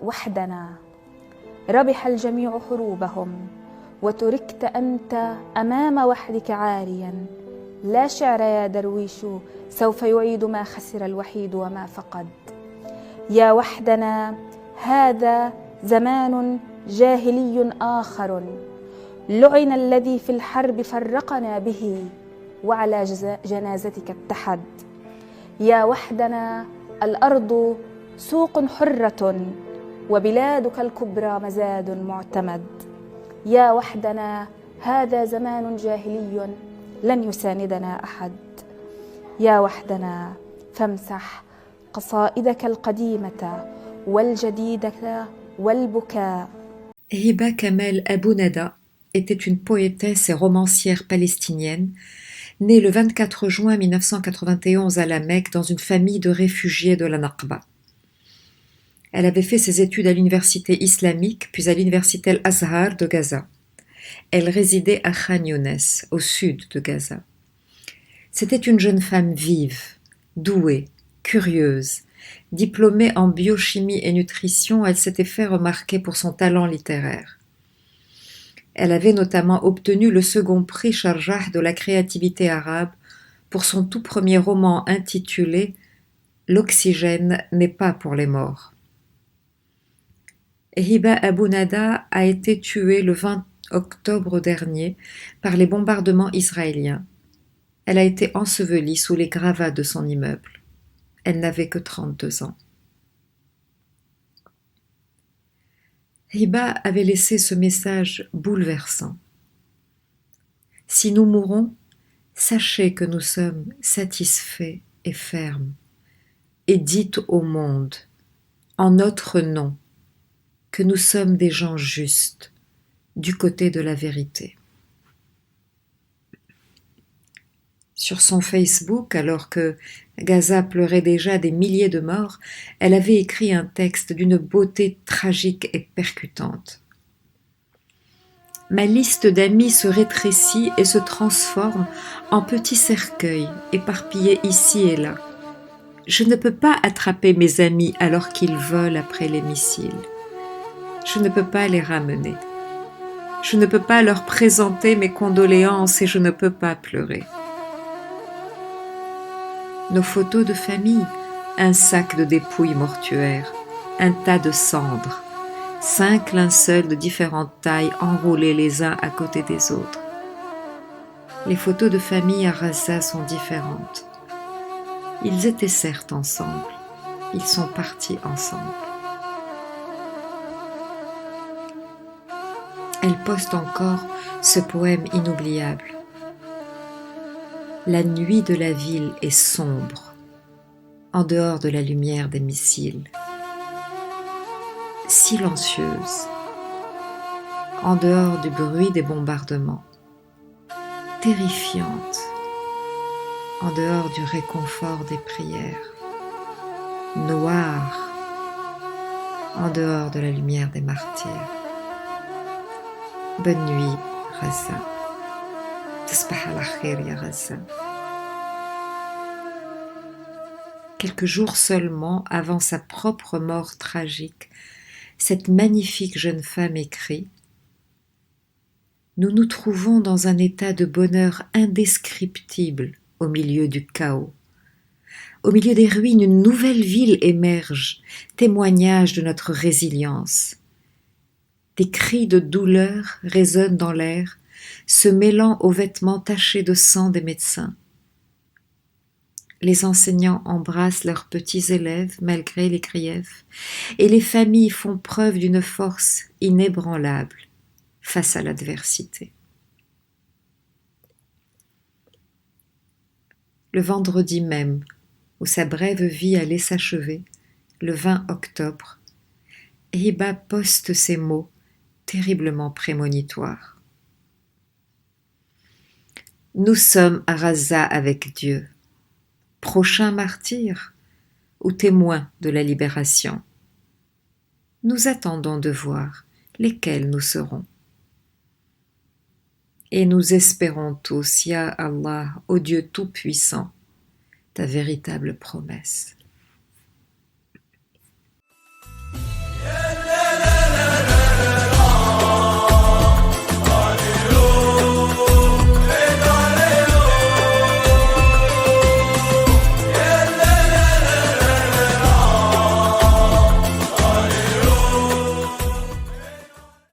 وحدنا ربح الجميع حروبهم وتركت أنت أمام وحدك عاريا. لا شعر يا درويش سوف يعيد ما خسر الوحيد وما فقد. يا وحدنا هذا زمان جاهلي آخر لعن الذي في الحرب فرقنا به وعلى جنازتك اتحد. يا وحدنا الأرض سوق حرة وبلادك الكبرى مزاد معتمد. يا وحدنا هذا زمان جاهلي لن يساندنا أحد. يا وحدنا فامسح قصائدك القديمة والجديدة والبكاء. Hiba Kamel Abou Nada était une poétesse et romancière palestinienne, née le 24 juin 1991 à la Mecque dans une famille de réfugiés de la Nakba. Elle avait fait ses études à l'université islamique, puis à l'université Al-Azhar de Gaza. Elle résidait à Khan Younes, au sud de Gaza. C'était une jeune femme vive, douée, curieuse. Diplômée en biochimie et nutrition, elle s'était fait remarquer pour son talent littéraire. Elle avait notamment obtenu le second prix Sharjah de la créativité arabe pour son tout premier roman intitulé « L'oxygène n'est pas pour les morts ». Hiba Abou Nada a été tuée le 20 octobre dernier par les bombardements israéliens. Elle a été ensevelie sous les gravats de son immeuble. Elle n'avait que 32 ans. Hiba avait laissé ce message bouleversant. Si nous mourons, sachez que nous sommes satisfaits et fermes, et dites au monde, en notre nom, que nous sommes des gens justes, du côté de la vérité. Sur son Facebook, alors que Gaza pleurait déjà des milliers de morts, elle avait écrit un texte d'une beauté tragique et percutante. Ma liste d'amis se rétrécit et se transforme en petits cercueils éparpillés ici et là. Je ne peux pas attraper mes amis alors qu'ils volent après les missiles. Je ne peux pas les ramener. Je ne peux pas leur présenter mes condoléances et je ne peux pas pleurer. Nos photos de famille, un sac de dépouilles mortuaires, un tas de cendres, 5 linceuls de différentes tailles enroulés les uns à côté des autres. Les photos de famille à Gaza sont différentes. Ils étaient certes ensemble, ils sont partis ensemble. Elle poste encore ce poème inoubliable. La nuit de la ville est sombre, en dehors de la lumière des missiles. Silencieuse, en dehors du bruit des bombardements. Terrifiante, en dehors du réconfort des prières. Noire, en dehors de la lumière des martyrs. Bonne nuit, Gaza. Tasbah al-akhir, ya Gaza. Quelques jours seulement avant sa propre mort tragique, cette magnifique jeune femme écrit « Nous nous trouvons dans un état de bonheur indescriptible au milieu du chaos. Au milieu des ruines, une nouvelle ville émerge, témoignage de notre résilience. Des cris de douleur résonnent dans l'air, se mêlant aux vêtements tachés de sang des médecins. Les enseignants embrassent leurs petits élèves malgré les griefs, et les familles font preuve d'une force inébranlable face à l'adversité. Le vendredi même, où sa brève vie allait s'achever, le 20 octobre, Hiba poste ces mots terriblement prémonitoires. Nous sommes à Gaza avec Dieu, prochains martyrs ou témoins de la libération. Nous attendons de voir lesquels nous serons. Et nous espérons tous, Ya Allah, ô Dieu Tout-Puissant, ta véritable promesse.